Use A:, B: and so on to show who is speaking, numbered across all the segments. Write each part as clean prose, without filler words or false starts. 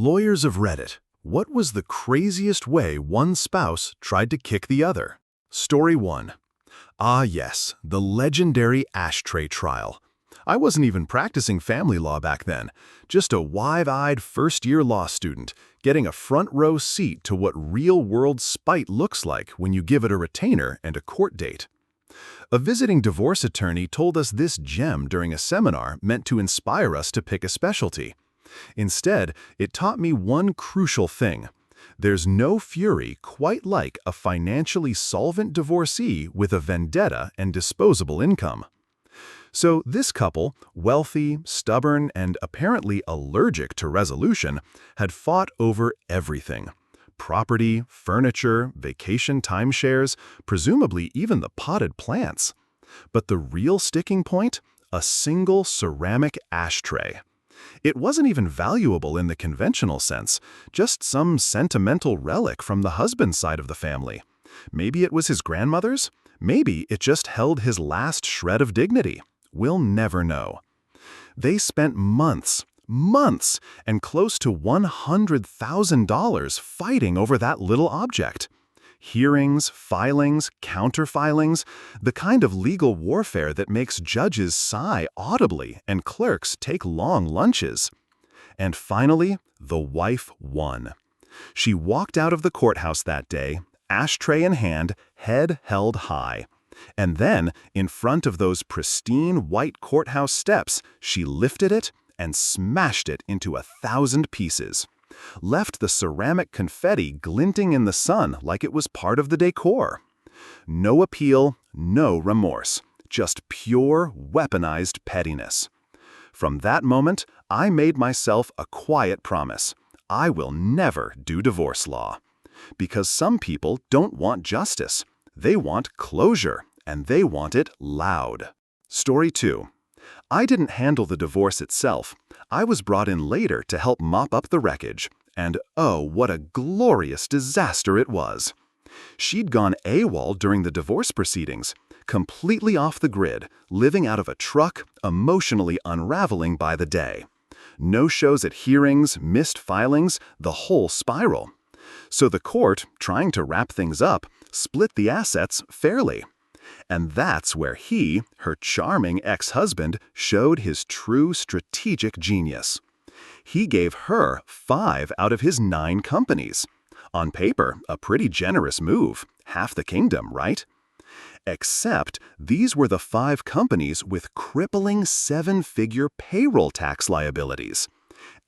A: Lawyers of Reddit. What was the craziest way one spouse tried to kick the other? Story 1. Ah yes, the legendary ashtray trial. I wasn't even practicing family law back then, just a wide-eyed first-year law student, getting a front-row seat to what real-world spite looks like when you give it a retainer and a court date. A visiting divorce attorney told us this gem during a seminar meant to inspire us to pick a specialty. Instead, it taught me one crucial thing. There's no fury quite like a financially solvent divorcee with a vendetta and disposable income. So this couple, wealthy, stubborn, and apparently allergic to resolution, had fought over everything. Property, furniture, vacation timeshares, presumably even the potted plants. But the real sticking point? A single ceramic ashtray. It wasn't even valuable in the conventional sense, just some sentimental relic from the husband's side of the family. Maybe it was his grandmother's, maybe it just held his last shred of dignity. We'll never know. They spent months, and close to $100,000 fighting over that little object. Hearings, filings, counterfilings, the kind of legal warfare that makes judges sigh audibly and clerks take long lunches. And finally, the wife won. She walked out of the courthouse that day, ashtray in hand, head held high. And then, in front of those pristine white courthouse steps, she lifted it and smashed it into 1,000 pieces. Left the ceramic confetti glinting in the sun like it was part of the decor. No appeal, no remorse, just pure, weaponized pettiness. From that moment, I made myself a quiet promise. I will never do divorce law. Because some people don't want justice. They want closure, and they want it loud. Story 2. I didn't handle the divorce itself. I was brought in later to help mop up the wreckage, and oh, what a glorious disaster it was. She'd gone AWOL during the divorce proceedings, completely off the grid, living out of a truck, emotionally unraveling by the day. No shows at hearings, missed filings, the whole spiral. So the court, trying to wrap things up, split the assets fairly. And that's where he, her charming ex-husband, showed his true strategic genius. He gave her 5 out of his 9 companies. On paper, a pretty generous move, half the kingdom, right? Except these were the 5 companies with crippling 7-figure payroll tax liabilities.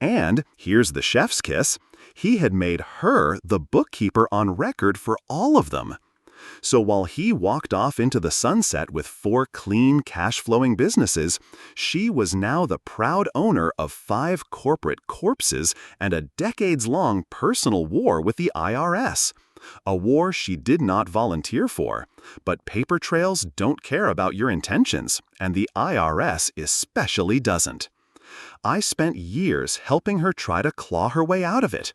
A: And here's the chef's kiss, he had made her the bookkeeper on record for all of them. So while he walked off into the sunset with 4 clean, cash-flowing businesses, she was now the proud owner of 5 corporate corpses and a decades-long personal war with the IRS. A war she did not volunteer for. But paper trails don't care about your intentions, and the IRS especially doesn't. I spent years helping her try to claw her way out of it.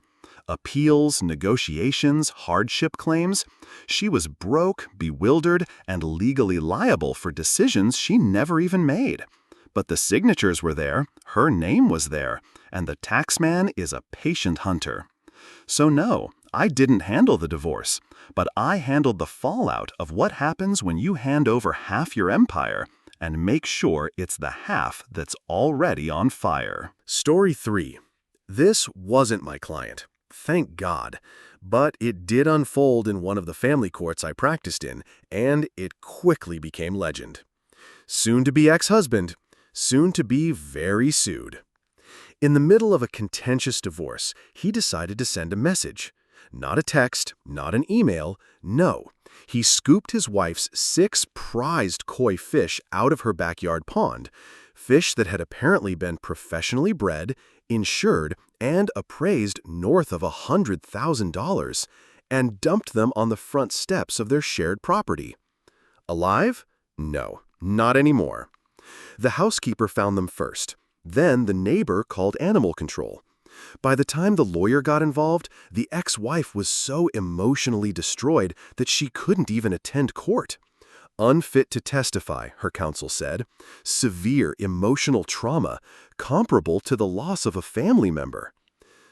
A: Appeals, negotiations, hardship claims. She was broke, bewildered, and legally liable for decisions she never even made. But the signatures were there, her name was there, and the taxman is a patient hunter. So no, I didn't handle the divorce, but I handled the fallout of what happens when you hand over half your empire and make sure it's the half that's already on fire.
B: Story 3. This wasn't my client. Thank God. But it did unfold in one of the family courts I practiced in, and it quickly became legend. Soon-to-be ex-husband, soon-to-be very sued. In the middle of a contentious divorce, he decided to send a message. Not a text, not an email, no. He scooped his wife's 6 prized koi fish out of her backyard pond, fish that had apparently been professionally bred, insured, and appraised north of $100,000, and dumped them on the front steps of their shared property. Alive? No, not anymore. The housekeeper found them first. Then the neighbor called animal control. By the time the lawyer got involved, the ex-wife was so emotionally destroyed that she couldn't even attend court. Unfit to testify, her counsel said. Severe emotional trauma, comparable to the loss of a family member.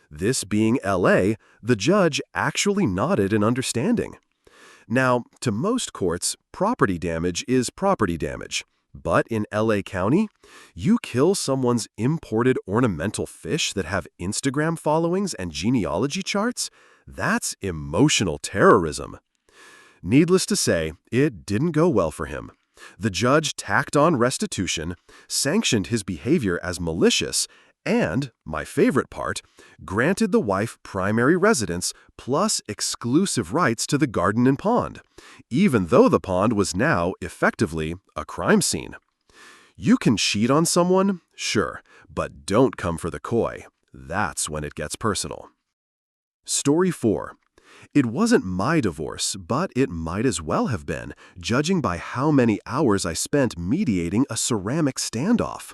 B: This being LA, the judge actually nodded in understanding. Now, to most courts, property damage is property damage. But in LA County, you kill someone's imported ornamental fish that have Instagram followings and genealogy charts? That's emotional terrorism. Needless to say, it didn't go well for him. The judge tacked on restitution, sanctioned his behavior as malicious, and, my favorite part, granted the wife primary residence plus exclusive rights to the garden and pond, even though the pond was now, effectively, a crime scene. You can cheat on someone, sure, but don't come for the coy. That's when it gets personal. Story 4. It wasn't my divorce, but it might as well have been, judging by how many hours I spent mediating a ceramic standoff.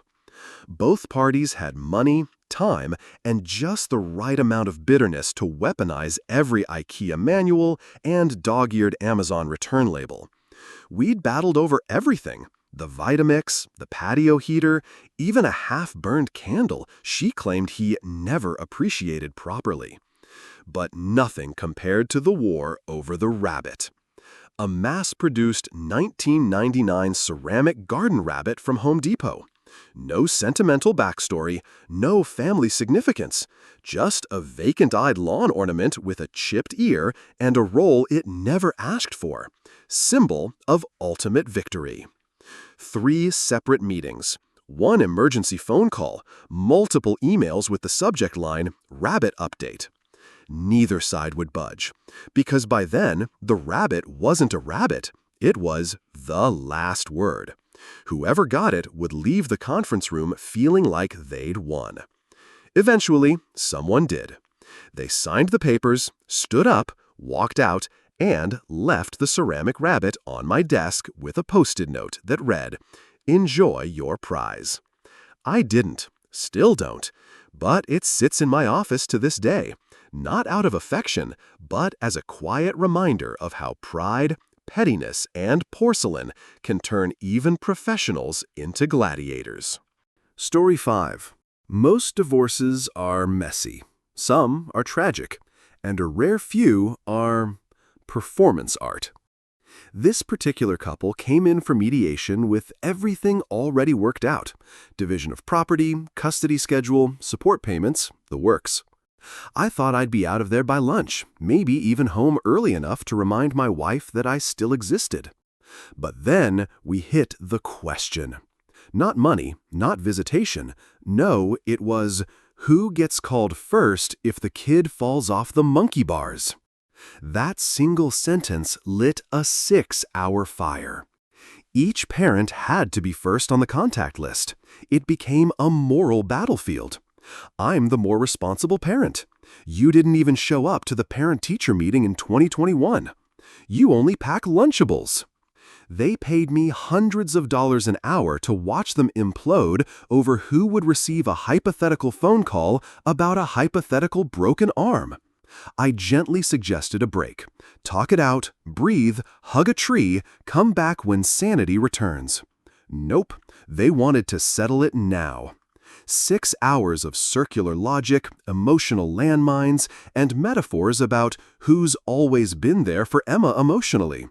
B: Both parties had money, time, and just the right amount of bitterness to weaponize every IKEA manual and dog-eared Amazon return label. We'd battled over everything: the Vitamix, the patio heater, even a half-burned candle she claimed he never appreciated properly. But nothing compared to the war over the rabbit. A mass-produced 1999 ceramic garden rabbit from Home Depot. No sentimental backstory, no family significance, just a vacant-eyed lawn ornament with a chipped ear and a role it never asked for. Symbol of ultimate victory. 3 separate meetings, 1 emergency phone call, multiple emails with the subject line, "Rabbit Update." Neither side would budge, because by then, the rabbit wasn't a rabbit, it was the last word. Whoever got it would leave the conference room feeling like they'd won. Eventually, someone did. They signed the papers, stood up, walked out, and left the ceramic rabbit on my desk with a post-it note that read, "Enjoy your prize." I didn't, still don't, but it sits in my office to this day, not out of affection, but as a quiet reminder of how pride, pettiness, and porcelain can turn even professionals into gladiators. Story 5. Most divorces are messy. Some are tragic, and a rare few are performance art. This particular couple came in for mediation with everything already worked out: division of property, custody schedule, support payments, the works. I thought I'd be out of there by lunch, maybe even home early enough to remind my wife that I still existed. But then we hit the question. Not money, not visitation. No, it was, who gets called first if the kid falls off the monkey bars? That single sentence lit a 6-hour fire. Each parent had to be first on the contact list. It became a moral battlefield. I'm the more responsible parent. You didn't even show up to the parent-teacher meeting in 2021. You only pack Lunchables. They paid me hundreds of dollars an hour to watch them implode over who would receive a hypothetical phone call about a hypothetical broken arm. I gently suggested a break. Talk it out, breathe, hug a tree, come back when sanity returns. Nope, they wanted to settle it now. 6 hours of circular logic, emotional landmines, and metaphors about who's always been there for Emma emotionally.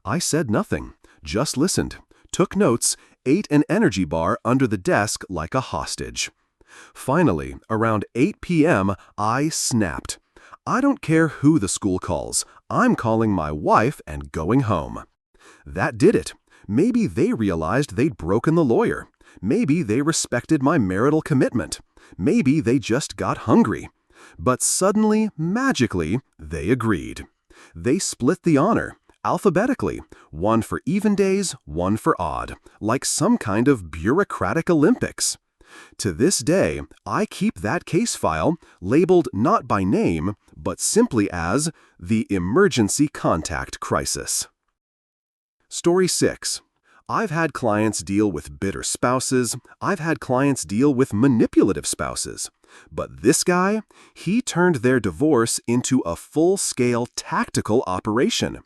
B: I said nothing, just listened, took notes, ate an energy bar under the desk like a hostage. Finally, around 8 p.m., I snapped. I don't care who the school calls. I'm calling my wife and going home. That did it. Maybe they realized they'd broken the lawyer. Maybe they respected my marital commitment. Maybe they just got hungry. But suddenly, magically, they agreed. They split the honor, alphabetically, one for even days, one for odd, like some kind of bureaucratic Olympics. To this day, I keep that case file, labeled not by name, but simply as the emergency contact crisis. Story 6. I've had clients deal with bitter spouses. I've had clients deal with manipulative spouses. But this guy, he turned their divorce into a full-scale tactical operation.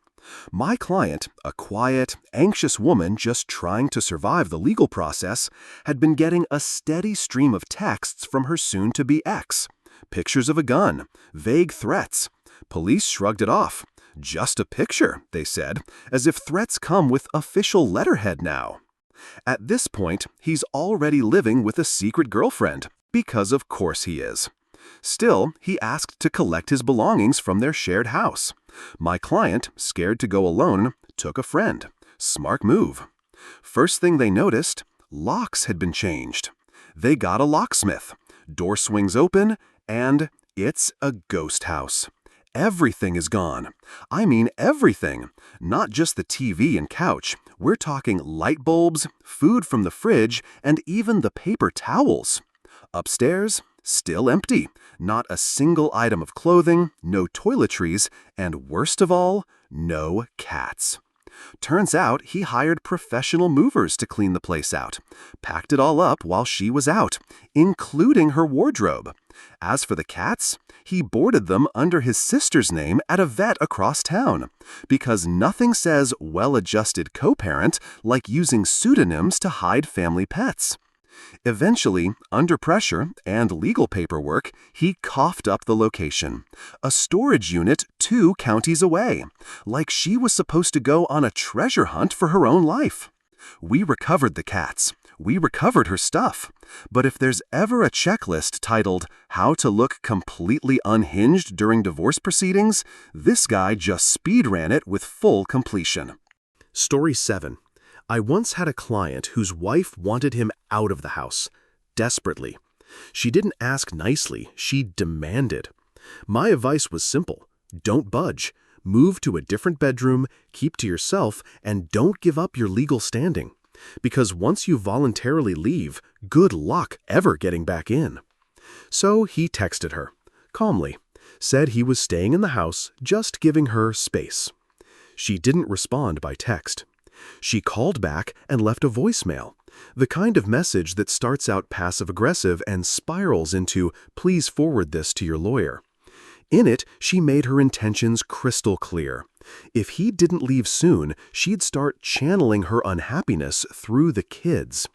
B: My client, a quiet, anxious woman just trying to survive the legal process, had been getting a steady stream of texts from her soon-to-be ex.
A: Pictures of a gun, vague threats. Police shrugged it off. Just a picture, they said, as if threats come with official letterhead now. At this point, he's already living with a secret girlfriend, because of course he is. Still, he asked to collect his belongings from their shared house. My client, scared to go alone, took a friend. Smart move. First thing they noticed, locks had been changed. They got a locksmith. Door swings open, and it's a ghost house. Everything is gone. I mean everything. Not just the TV and couch. We're talking light bulbs, food from the fridge, and even the paper towels. Upstairs, still empty. Not a single item of clothing, no toiletries, and worst of all, no cats. Turns out he hired professional movers to clean the place out. Packed it all up while she was out, including her wardrobe. As for the cats, he boarded them under his sister's name at a vet across town, because nothing says well-adjusted co-parent like using pseudonyms to hide family pets. Eventually, under pressure and legal paperwork, he coughed up the location. A storage unit 2 counties away, like she was supposed to go on a treasure hunt for her own life. We recovered the cats. We recovered her stuff. But if there's ever a checklist titled, How to Look Completely Unhinged During Divorce Proceedings, this guy just speed ran it with full completion.
B: Story 7. I once had a client whose wife wanted him out of the house, desperately. She didn't ask nicely, she demanded. My advice was simple: don't budge. Move to a different bedroom, keep to yourself, and don't give up your legal standing. Because once you voluntarily leave, good luck ever getting back in. So he texted her, calmly, said he was staying in the house, just giving her space. She didn't respond by text. She called back and left a voicemail, the kind of message that starts out passive-aggressive and spirals into, please forward this to your lawyer. In it, she made her intentions crystal clear. If he didn't leave soon, she'd start channeling her unhappiness through the kids.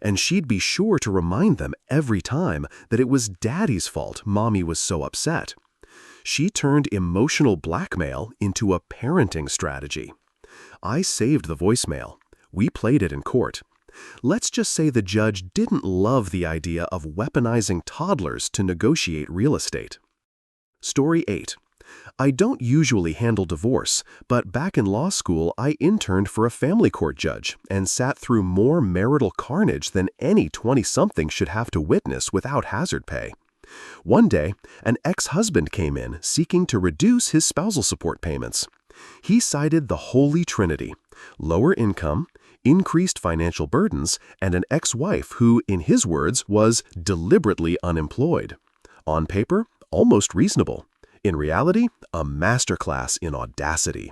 B: And she'd be sure to remind them every time that it was Daddy's fault Mommy was so upset. She turned emotional blackmail into a parenting strategy. I saved the voicemail. We played it in court. Let's just say the judge didn't love the idea of weaponizing toddlers to negotiate real estate. Story 8. I don't usually handle divorce, but back in law school I interned for a family court judge and sat through more marital carnage than any 20-something should have to witness without hazard pay. One day, an ex-husband came in seeking to reduce his spousal support payments. He cited the Holy Trinity: lower income, increased financial burdens, and an ex-wife who, in his words, was deliberately unemployed. On paper, almost reasonable. In reality, a masterclass in audacity.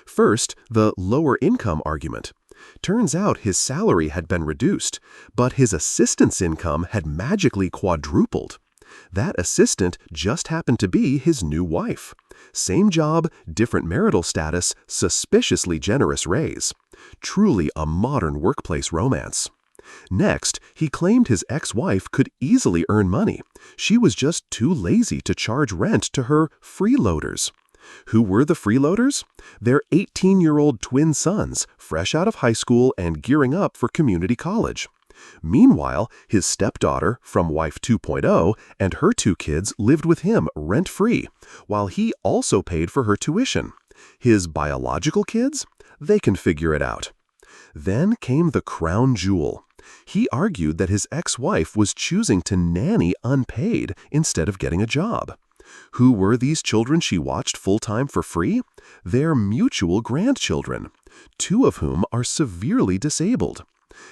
B: First, the lower income argument. Turns out his salary had been reduced, but his assistant's income had magically quadrupled. That assistant just happened to be his new wife. Same job, different marital status, suspiciously generous raise. Truly a modern workplace romance. Next, he claimed his ex-wife could easily earn money. She was just too lazy to charge rent to her freeloaders. Who were the freeloaders? Their 18-year-old twin sons, fresh out of high school and gearing up for community college. Meanwhile, his stepdaughter, from wife 2.0, and her 2 kids lived with him rent-free, while he also paid for her tuition. His biological kids? They can figure it out. Then came the crown jewel. He argued that his ex-wife was choosing to nanny unpaid instead of getting a job. Who were these children she watched full-time for free? Their mutual grandchildren, 2 of whom are severely disabled.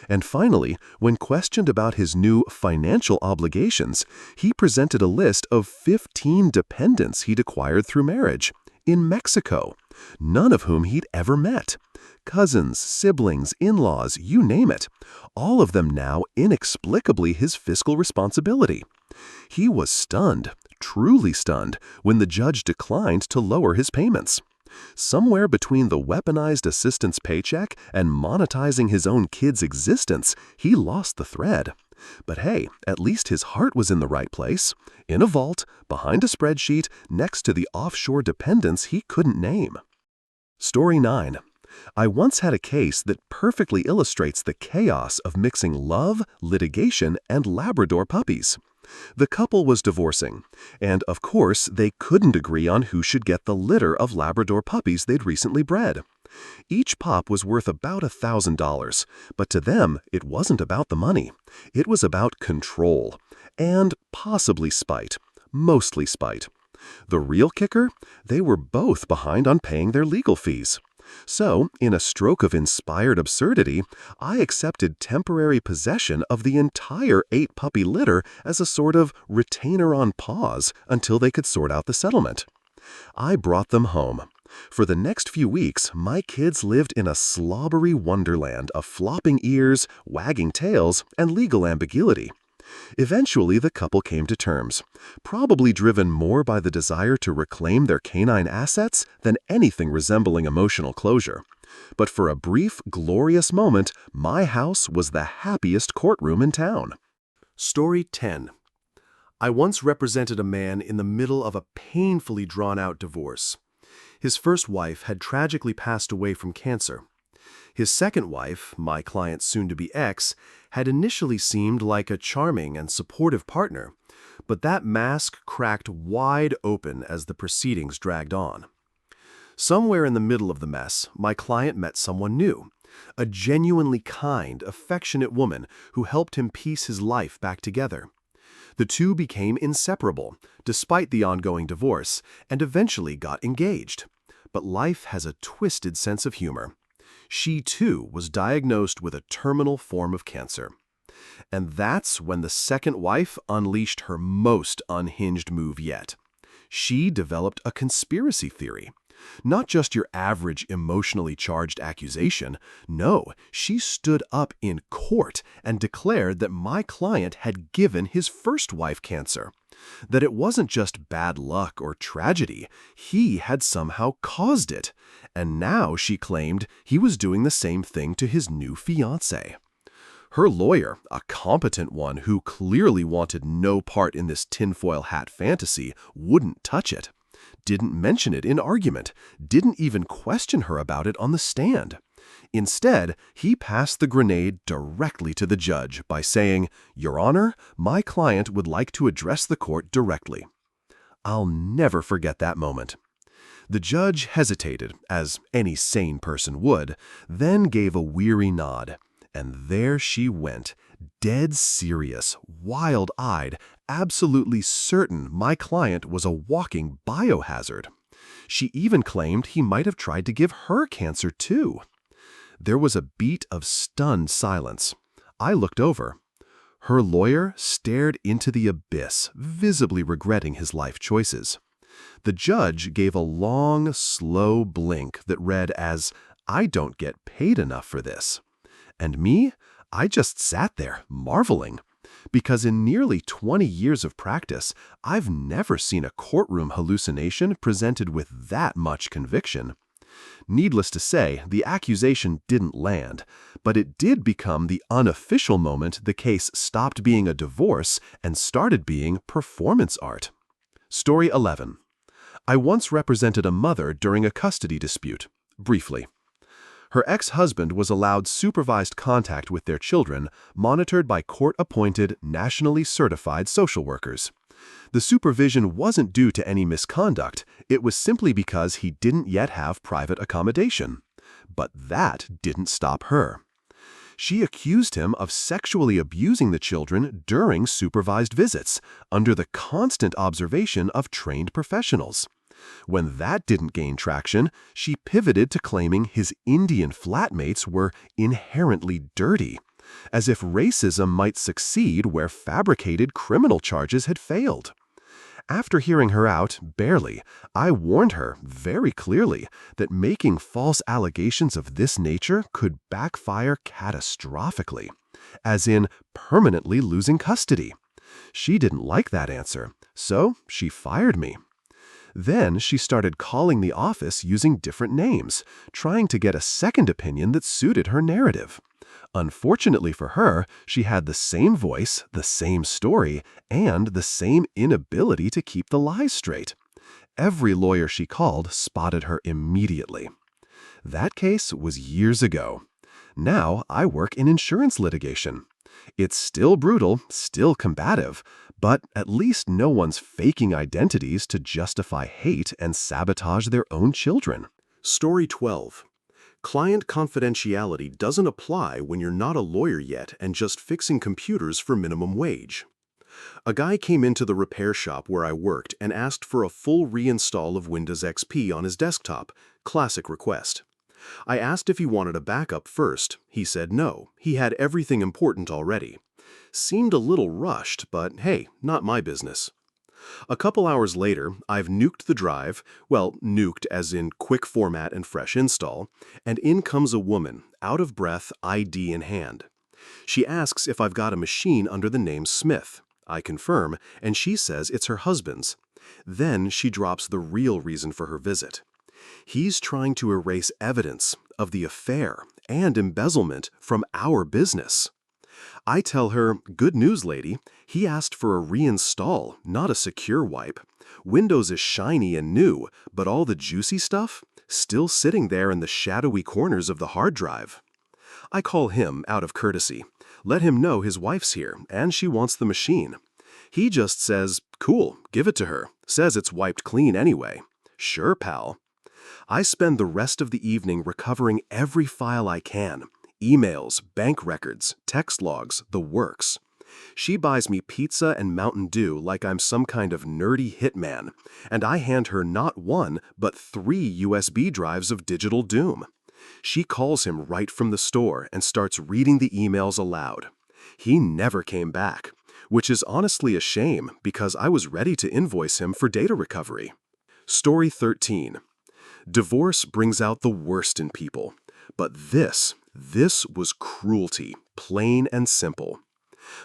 B: And finally, when questioned about his new financial obligations, he presented a list of 15 dependents he'd acquired through marriage in Mexico, none of whom he'd ever met. Cousins, siblings, in-laws, you name it. All of them now inexplicably his fiscal responsibility. He was stunned, truly stunned, when the judge declined to lower his payments. Somewhere between the weaponized assistant's paycheck and monetizing his own kid's existence, he lost the thread.
A: But hey, at least his heart was in the right place, in a vault, behind a spreadsheet, next to the offshore dependents he couldn't name. Story 9. I once had a case that perfectly illustrates the chaos of mixing love, litigation, and Labrador puppies. The couple was divorcing, and of course, they couldn't agree on who should get the litter of Labrador puppies they'd recently bred. Each pup was worth about $1,000, but to them, it wasn't about the money. It was about control, and possibly spite, mostly spite. The real kicker? They were both behind on paying their legal fees. So, in a stroke of inspired absurdity, I accepted temporary possession of the entire 8-puppy litter as a sort of retainer on pause until they could sort out the settlement. I brought them home. For the next few weeks, my kids lived in a slobbery wonderland of flopping ears, wagging tails, and legal ambiguity. Eventually, the couple came to terms, probably driven more by the desire to reclaim their canine assets than anything resembling emotional closure. But for a brief, glorious moment, my house was the happiest courtroom in town.
B: Story 10. I once represented a man in the middle of a painfully drawn-out divorce. His first wife had tragically passed away from cancer. His second wife, my client's soon-to-be ex, had initially seemed like a charming and supportive partner, but that mask cracked wide open as the proceedings dragged on. Somewhere in the middle of the mess, my client met someone new, a genuinely kind, affectionate woman who helped him piece his life back together. The two became inseparable, despite the ongoing divorce, and eventually got engaged. But life has a twisted sense of humor. She, too, was diagnosed with a terminal form of cancer. And that's when the second wife unleashed her most unhinged move yet. She developed a conspiracy theory. Not just your average emotionally charged accusation. No, she stood up in court and declared that my client had given his first wife cancer. That it wasn't just bad luck or tragedy, he had somehow caused it. And now, she claimed, he was doing the same thing to his new fiancée. Her lawyer, a competent one who clearly wanted no part in this tinfoil hat fantasy, wouldn't touch it. Didn't mention it in argument, didn't even question her about it on the stand. Instead, he passed the grenade directly to the judge by saying, "Your Honor, my client would like to address the court directly." I'll never forget that moment. The judge hesitated, as any sane person would, then gave a weary nod. And there she went, dead serious, wild-eyed, absolutely certain my client was a walking biohazard. She even claimed he might have tried to give her cancer too. There was a beat of stunned silence. I looked over. Her lawyer stared into the abyss, visibly regretting his life choices. The judge gave a long, slow blink that read as, "I don't get paid enough for this." And me? I just sat there, marveling. Because in nearly 20 years of practice, I've never seen a courtroom hallucination presented with that much conviction. Needless to say, the accusation didn't land, but it did become the unofficial moment the case stopped being a divorce and started being performance art. Story 11. I once represented a mother during a custody dispute. Briefly. Her ex-husband was allowed supervised contact with their children, monitored by court-appointed, nationally certified social workers. The supervision wasn't due to any misconduct, it was simply because he didn't yet have private accommodation. But that didn't stop her. She accused him of sexually abusing the children during supervised visits, under the constant observation of trained professionals. When that didn't gain traction, she pivoted to claiming his Indian flatmates were inherently dirty, as if racism might succeed where fabricated criminal charges had failed. After hearing her out, barely, I warned her very clearly that making false allegations of this nature could backfire catastrophically, as in permanently losing custody. She didn't like that answer, so she fired me. Then she started calling the office using different names, trying to get a second opinion that suited her narrative.
A: Unfortunately for her, she had the same voice, the same story, and the same inability to keep the lies straight. Every lawyer she called spotted her immediately. That case was years ago. Now I work in insurance litigation. It's still brutal, still combative, but at least no one's faking identities to justify hate and sabotage their own children.
B: Story 12. Client confidentiality doesn't apply when you're not a lawyer yet and just fixing computers for minimum wage. A guy came into the repair shop where I worked and asked for a full reinstall of Windows XP on his desktop. Classic request. I asked if he wanted a backup first. He said no, he had everything important already. Seemed a little rushed, but hey, not my business. A couple hours later, I've nuked the drive, well, nuked as in quick format and fresh install, and in comes a woman, out of breath, ID in hand. She asks if I've got a machine under the name Smith. I confirm, and she says it's her husband's. Then she drops the real reason for her visit. He's trying to erase evidence of the affair and embezzlement from our business. I tell her, good news, lady, he asked for a reinstall, not a secure wipe. Windows is shiny and new, but all the juicy stuff? Still sitting there in the shadowy corners of the hard drive. I call him out of courtesy. Let him know his wife's here, and she wants the machine. He just says, cool, give it to her. Says it's wiped clean anyway. Sure, pal. I spend the rest of the evening recovering every file I can. Emails, bank records, text logs, the works. She buys me pizza and Mountain Dew like I'm some kind of nerdy hitman, and I hand her not one, but 3 USB drives of digital doom. She calls him right from the store and starts reading the emails aloud. He never came back, which is honestly a shame because I was ready to invoice him for data recovery. Story 13. Divorce brings out the worst in people, but this was cruelty, plain and simple.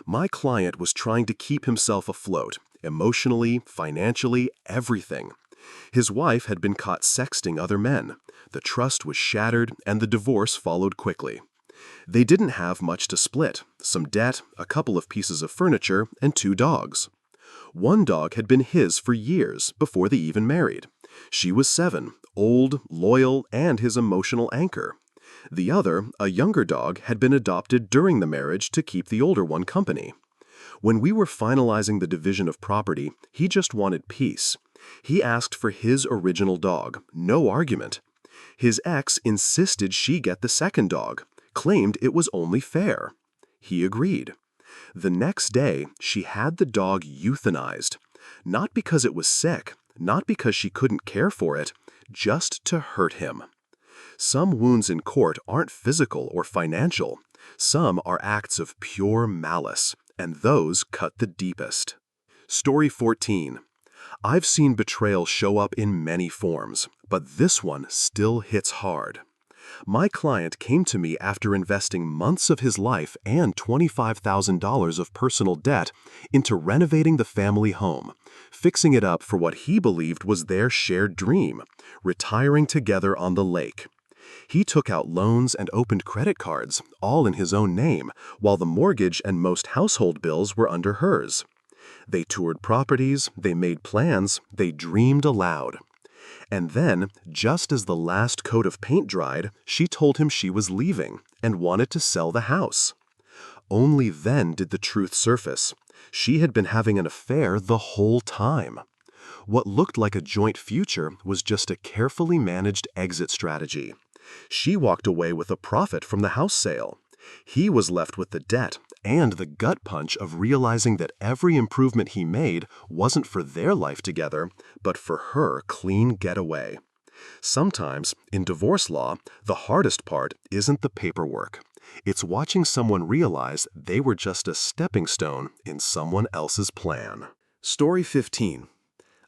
B: My client was trying to keep himself afloat, emotionally, financially, everything. His wife had been caught sexting other men. The trust was shattered, and the divorce followed quickly. They didn't have much to split, some debt, a couple of pieces of furniture, and 2 dogs. One dog had been his for years, before they even married. She was 7, old, loyal, and his emotional anchor. The other, a younger dog, had been adopted during the marriage to keep the older one company. When we were finalizing the division of property, he just wanted peace. He asked for his original dog, no argument. His ex insisted she get the second dog, claimed it was only fair. He agreed. The next day, she had the dog euthanized. Not because it was sick, not because she couldn't care for it, just to hurt him. Some wounds in court aren't physical or financial. Some are acts of pure malice, and those cut the deepest. Story 14. I've seen betrayal show up in many forms, but this one still hits hard. My client came to me after investing months of his life and $25,000 of personal debt into renovating the family home, fixing it up for what he believed was their shared dream, retiring together on the lake. He took out loans and opened credit cards, all in his own name, while the mortgage and most household bills were under hers. They toured properties, they made plans, they dreamed aloud. And then, just as the last coat of paint dried, she told him she was leaving and wanted to sell the house. Only then did the truth surface. She had been having an affair the whole time. What looked like a joint future was just a carefully managed exit strategy. She walked away with a profit from the house sale. He was left with the debt and the gut punch of realizing that every improvement he made wasn't for their life together, but for her clean getaway. Sometimes, in divorce law, the hardest part isn't the paperwork. It's watching someone realize they were just a stepping stone in someone else's plan. Story 15.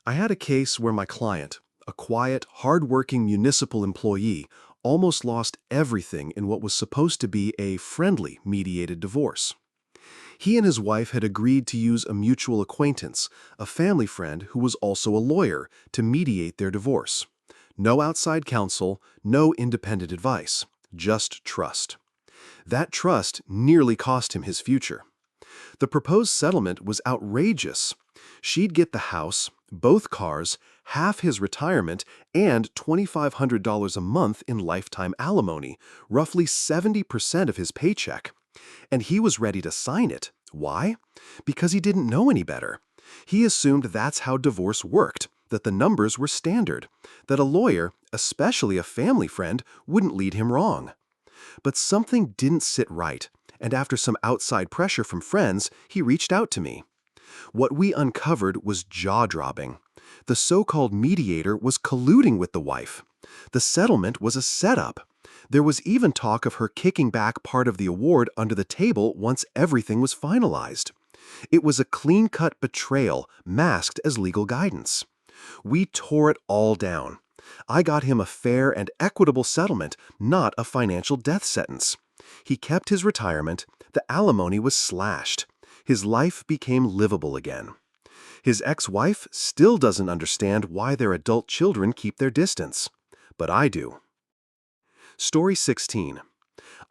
B: I had a case where my client, a quiet, hard-working municipal employee, almost lost everything in what was supposed to be a friendly mediated divorce. He and his wife had agreed to use a mutual acquaintance, a family friend who was also a lawyer, to mediate their divorce. No outside counsel, no independent advice, just trust. That trust nearly cost him his future. The proposed settlement was outrageous. She'd get the house, both cars, half his retirement, and $2,500 a month in lifetime alimony, roughly 70% of his paycheck. And he was ready to sign it. Why? Because he didn't know any better. He assumed that's how divorce worked, that the numbers were standard, that a lawyer, especially a family friend, wouldn't lead him wrong. But something didn't sit right, and after some outside pressure from friends, he reached out to me. What we uncovered was jaw-dropping. The so-called mediator was colluding with the wife. The settlement was a setup. There was even talk of her kicking back part of the award under the table once everything was finalized. It was a clean-cut betrayal masked as legal guidance. We tore it all down. I got him a fair and equitable settlement, not a financial death sentence. He kept his retirement, the alimony was slashed. His life became livable again. His ex-wife still doesn't understand why their adult children keep their distance. But I do. Story 16.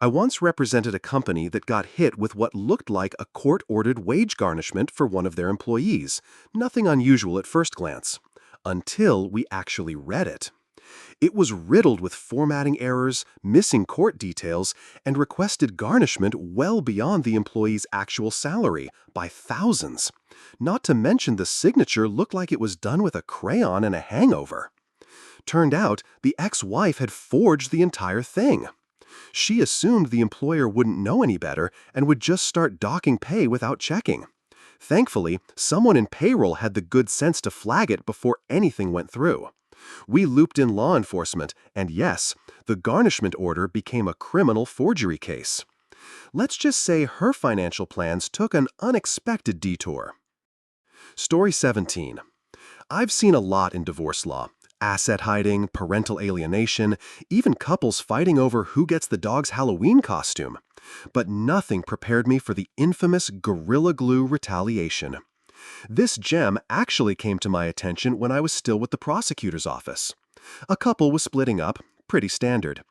B: I once represented a company that got hit with what looked like a court-ordered wage garnishment for one of their employees. Nothing unusual at first glance. Until we actually read it. It was riddled with formatting errors, missing court details, and requested garnishment well beyond the employee's actual salary, by thousands. Not to mention the signature looked like it was done with a crayon and a hangover. Turned out, the ex-wife had forged the entire thing. She assumed the employer wouldn't know any better and would just start docking pay without checking. Thankfully, someone in payroll had the good sense to flag it before anything went through. We looped in law enforcement, and yes, the garnishment order became a criminal forgery case. Let's just say her financial plans took an unexpected detour. Story 17. I've seen a lot in divorce law. Asset hiding, parental alienation, even couples fighting over who gets the dog's Halloween costume. But nothing prepared me for the infamous Gorilla Glue retaliation. This gem actually came to my attention when I was still with the prosecutor's office. A couple was splitting up, pretty standard.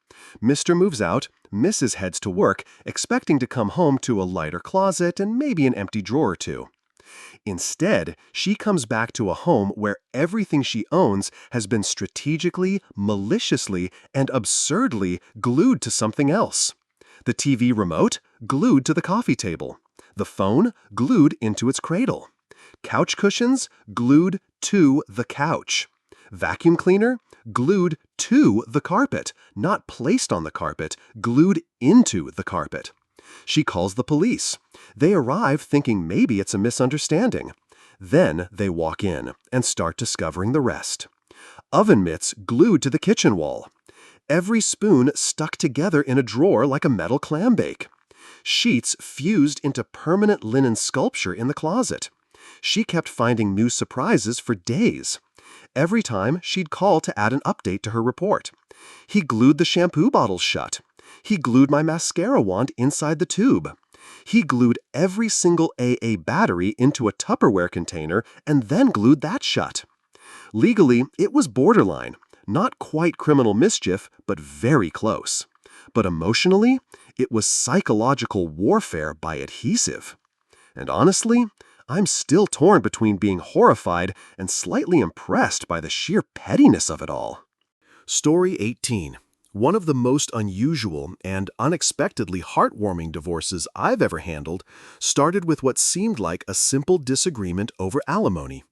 B: Mr. moves out, Mrs. heads to work, expecting to come home to a lighter closet and maybe an empty drawer or two. Instead, she comes back to a home where everything she owns has been strategically, maliciously, and absurdly glued to something else. The TV remote, glued to the coffee table. The phone, glued into its cradle. Couch cushions, glued to the couch. Vacuum cleaner, glued to the carpet, not placed on the carpet, glued into the carpet. She calls the police. They arrive thinking maybe it's a misunderstanding. Then they walk in and start discovering the rest. Oven mitts glued to the kitchen wall. Every spoon stuck together in a drawer like a metal clam bake. Sheets fused into permanent linen sculpture in the closet. She kept finding new surprises for days. Every time, she'd call to add an update to her report. He glued the shampoo bottles shut. He glued my mascara wand inside the tube. He glued every single AA battery into a Tupperware container and then glued that shut. Legally, it was borderline. Not quite criminal mischief, but very close. But emotionally, it was psychological warfare by adhesive. And honestly, I'm still torn between being horrified and slightly impressed by the sheer pettiness of it all. Story 18. One of the most unusual and unexpectedly heartwarming divorces I've ever handled started with what seemed like a simple disagreement over alimony.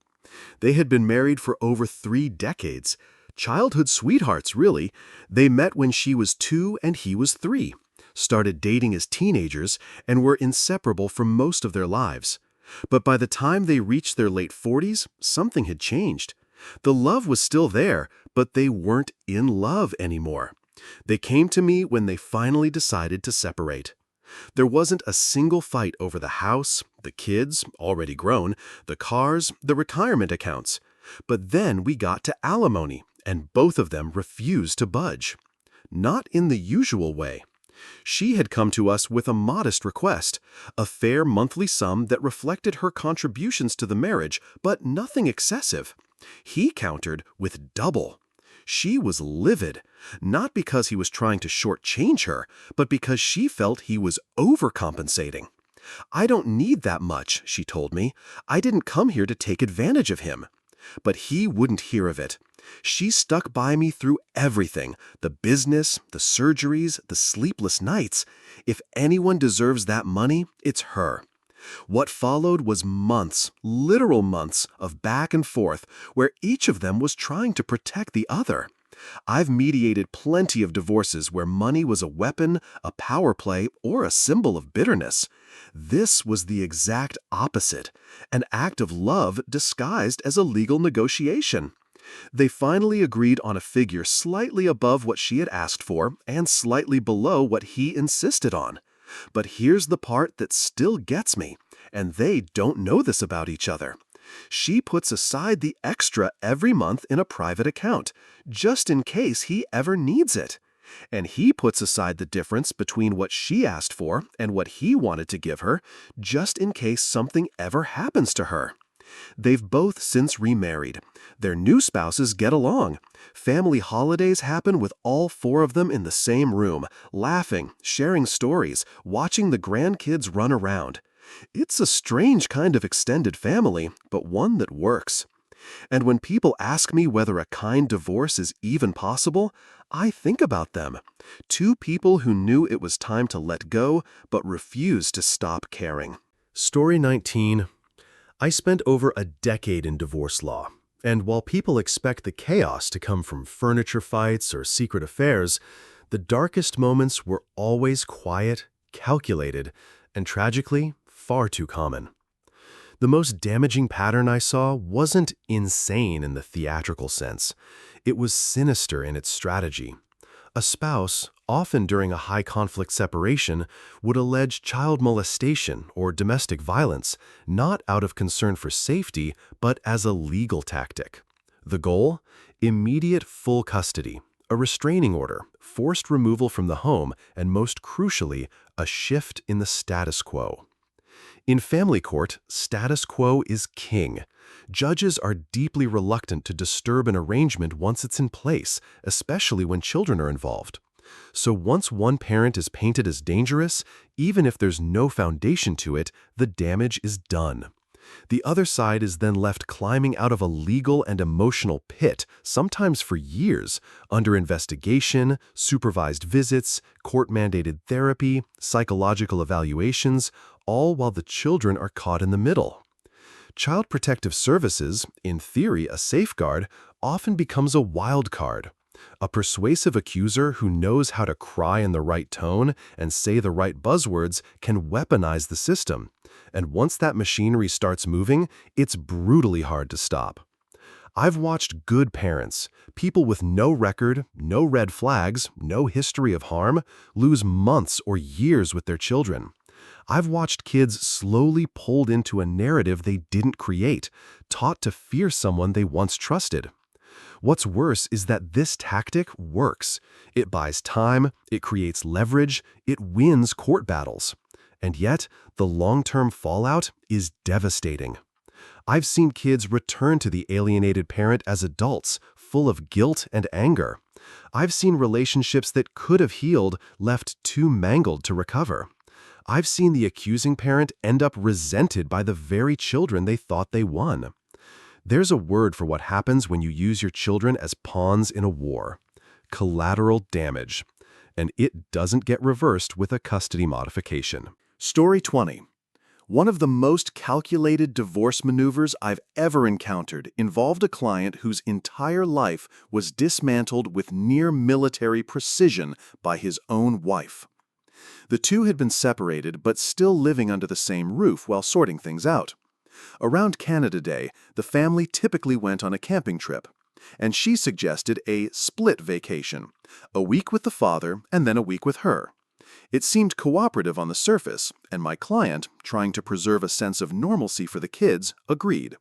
B: They had been married for over 3 decades. Childhood sweethearts, really. They met when she was 2 and he was 3, started dating as teenagers, and were inseparable for most of their lives. But by the time they reached their late 40s, something had changed. The love was still there, but they weren't in love anymore. They came to me when they finally decided to separate. There wasn't a single fight over the house, the kids, already grown, the cars, the retirement accounts. But then we got to alimony, and both of them refused to budge. Not in the usual way. She had come to us with a modest request, a fair monthly sum that reflected her contributions to the marriage, but nothing excessive. He countered with double. She was livid, not because he was trying to shortchange her, but because she felt he was overcompensating. "I don't need that much," she told me. "I didn't come here to take advantage of him." But he wouldn't hear of it. She stuck by me through everything, the business, the surgeries, the sleepless nights. If anyone deserves that money, it's her. What followed was months, literal months, of back and forth, where each of them was trying to protect the other. I've mediated plenty of divorces where money was a weapon, a power play, or a symbol of bitterness. This was the exact opposite, an act of love disguised as a legal negotiation. They finally agreed on a figure slightly above what she had asked for and slightly below what he insisted on. But here's the part that still gets me, and they don't know this about each other. She puts aside the extra every month in a private account, just in case he ever needs it. And he puts aside the difference between what she asked for and what he wanted to give her, just in case something ever happens to her. They've both since remarried. Their new spouses get along. Family holidays happen with all four of them in the same room, laughing, sharing stories, watching the grandkids run around. It's a strange kind of extended family, but one that works. And when people ask me whether a kind divorce is even possible, I think about them. Two people who knew it was time to let go, but refused to stop caring.
C: Story 19. I spent over a decade in divorce law, and while people expect the chaos to come from furniture fights or secret affairs, the darkest moments were always quiet, calculated, and tragically, far too common. The most damaging pattern I saw wasn't insane in the theatrical sense. It was sinister in its strategy. A spouse, often during a high-conflict separation, would allege child molestation or domestic violence, not out of concern for safety, but as a legal tactic. The goal? Immediate full custody, a restraining order, forced removal from the home, and most crucially, a shift in the status quo. In family court, status quo is king. Judges are deeply reluctant to disturb an arrangement once it's in place, especially when children are involved. So once one parent is painted as dangerous, even if there's no foundation to it, the damage is done. The other side is then left climbing out of a legal and emotional pit, sometimes for years, under investigation, supervised visits, court-mandated therapy, psychological evaluations, all while the children are caught in the middle. Child Protective Services, in theory a safeguard, often becomes a wild card. A persuasive accuser who knows how to cry in the right tone and say the right buzzwords can weaponize the system. And once that machinery starts moving, it's brutally hard to stop. I've watched good parents, people with no record, no red flags, no history of harm, lose months or years with their children. I've watched kids slowly pulled into a narrative they didn't create, taught to fear someone they once trusted. What's worse is that this tactic works. It buys time, it creates leverage, it wins court battles. And yet, the long-term fallout is devastating. I've seen kids return to the alienated parent as adults, full of guilt and anger. I've seen relationships that could have healed left too mangled to recover. I've seen the accusing parent end up resented by the very children they thought they won. There's a word for what happens when you use your children as pawns in a war: collateral damage. And it doesn't get reversed with a custody modification.
B: Story 20. One of the most calculated divorce maneuvers I've ever encountered involved a client whose entire life was dismantled with near military precision by his own wife. The two had been separated but still living under the same roof while sorting things out. Around Canada Day, the family typically went on a camping trip, and she suggested a split vacation, a week with the father and then a week with her. It seemed cooperative on the surface, and my client, trying to preserve a sense of normalcy for the kids, agreed.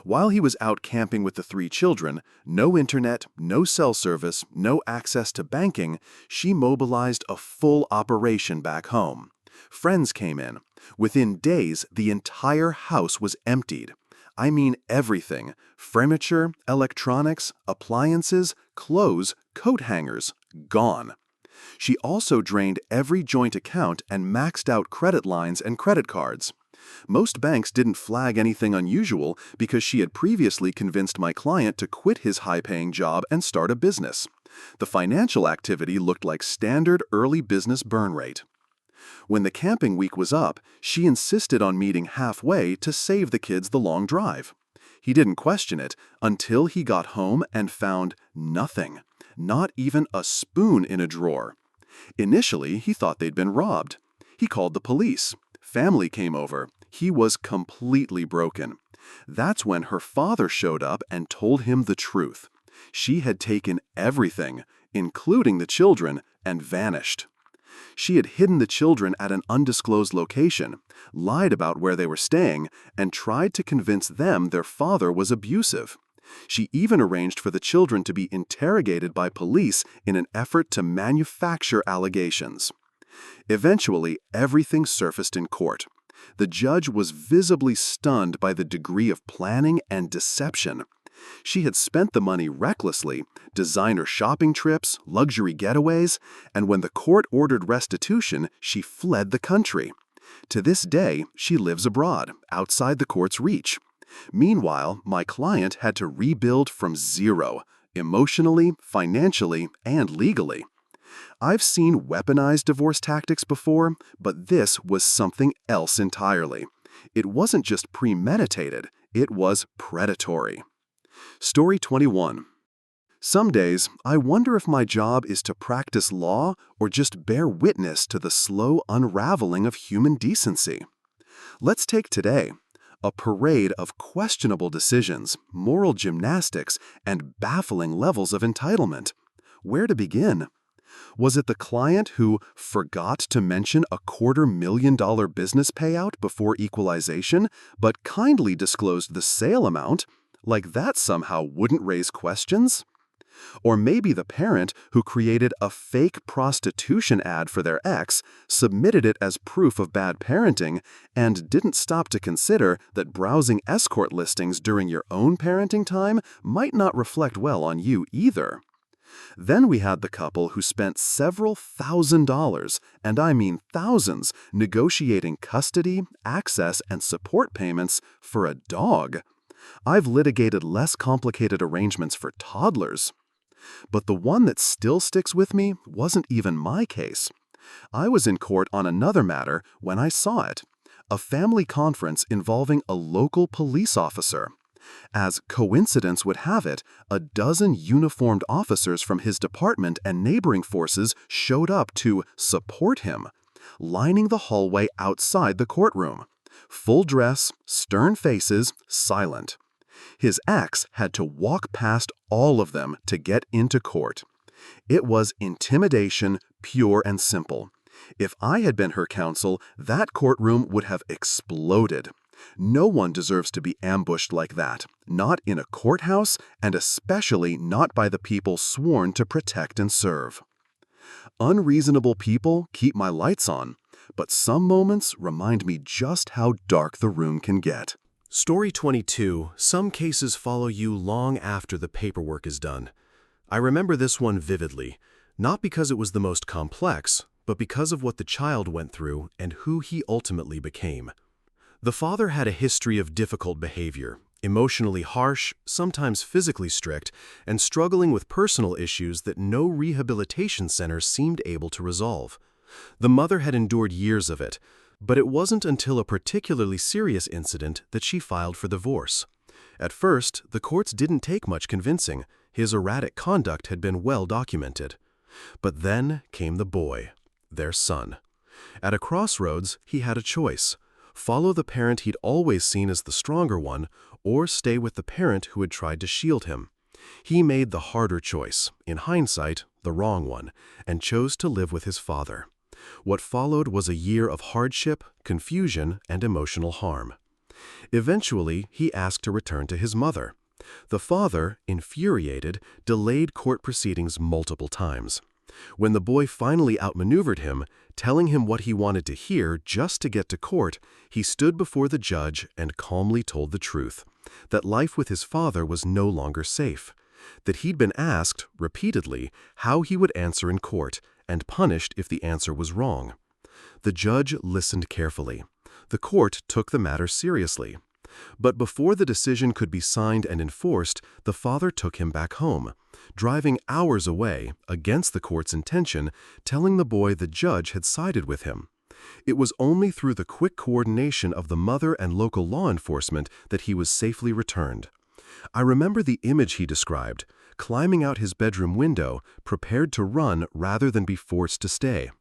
B: While he was out camping with the 3 children, no internet, no cell service, no access to banking, she mobilized a full operation back home. Friends came in. Within days, the entire house was emptied.
A: I mean everything: furniture, electronics, appliances, clothes, coat hangers, gone. She also drained every joint account and maxed out credit lines and credit cards. Most banks didn't flag anything unusual because she had previously convinced my client to quit his high-paying job and start a business. The financial activity looked like standard early business burn rate. When the camping week was up, she insisted on meeting halfway to save the kids the long drive. He didn't question it until he got home and found nothing, not even a spoon in a drawer. Initially, he thought they'd been robbed. He called the police. Family came over. He was completely broken. That's when her father showed up and told him the truth. She had taken everything, including the children, and vanished. She had hidden the children at an undisclosed location, lied about where they were staying, and tried to convince them their father was abusive. She even arranged for the children to be interrogated by police in an effort to manufacture allegations. Eventually, everything surfaced in court. The judge was visibly stunned by the degree of planning and deception. She had spent the money recklessly, designer shopping trips, luxury getaways, and when the court ordered restitution, she fled the country. To this day, she lives abroad, outside the court's reach. Meanwhile, my client had to rebuild from zero, emotionally, financially, and legally. I've seen weaponized divorce tactics before, but this was something else entirely. It wasn't just premeditated, it was predatory. Story 21. Some days, I wonder if my job is to practice law or just bear witness to the slow unraveling of human decency. Let's take today. A parade of questionable decisions, moral gymnastics, and baffling levels of entitlement. Where to begin? Was it the client who forgot to mention a $250,000 business payout before equalization, but kindly disclosed the sale amount? Like that somehow wouldn't raise questions? Or maybe the parent who created a fake prostitution ad for their ex, submitted it as proof of bad parenting, and didn't stop to consider that browsing escort listings during your own parenting time might not reflect well on you either. Then we had the couple who spent several $1,000s, and I mean thousands, negotiating custody, access, and support payments for a dog. I've litigated less complicated arrangements for toddlers. But the one that still sticks with me wasn't even my case. I was in court on another matter when I saw it, a family conference involving a local police officer. As coincidence would have it, a dozen uniformed officers from his department and neighboring forces showed up to support him, lining the hallway outside the courtroom. Full dress, stern faces, silent. His ex had to walk past all of them to get into court. It was intimidation, pure and simple. If I had been her counsel, that courtroom would have exploded. No one deserves to be ambushed like that, not in a courthouse, and especially not by the people sworn to protect and serve. Unreasonable people keep my lights on, but some moments remind me just how dark the room can get.
C: Story 22. Some cases follow you long after the paperwork is done. I remember this one vividly, not because it was the most complex, but because of what the child went through and who he ultimately became. The father had a history of difficult behavior, emotionally harsh, sometimes physically strict, and struggling with personal issues that no rehabilitation center seemed able to resolve. The mother had endured years of it, but it wasn't until a particularly serious incident that she filed for divorce. At first, the courts didn't take much convincing. His erratic conduct had been well documented. But then came the boy, their son. At a crossroads, he had a choice: follow the parent he'd always seen as the stronger one, or stay with the parent who had tried to shield him. He made the harder choice, in hindsight, the wrong one, and chose to live with his father. What followed was a year of hardship, confusion, and emotional harm. Eventually, he asked to return to his mother. The father, infuriated, delayed court proceedings multiple times. When the boy finally outmaneuvered him, telling him what he wanted to hear just to get to court, he stood before the judge and calmly told the truth. that life with his father was no longer safe, that he'd been asked, repeatedly, how he would answer in court, and punished if the answer was wrong. The judge listened carefully. The court took the matter seriously. But before the decision could be signed and enforced, the father took him back home, driving hours away, against the court's intention, telling the boy the judge had sided with him. It was only through the quick coordination of the mother and local law enforcement that he was safely returned. I remember the image he described, climbing out his bedroom window, prepared to run rather than be forced to stay.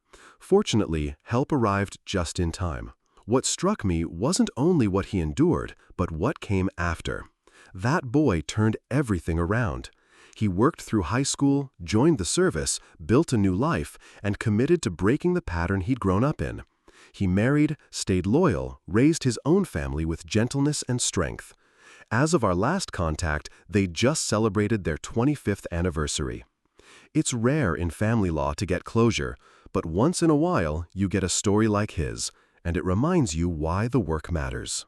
C: Fortunately, help arrived just in time. What struck me wasn't only what he endured, but what came after. That boy turned everything around. He worked through high school, joined the service, built a new life, and committed to breaking the pattern he'd grown up in. He married, stayed loyal, raised his own family with gentleness and strength. As of our last contact, they just celebrated their 25th anniversary. It's rare in family law to get closure, but once in a while you get a story like his, and it reminds you why the work matters.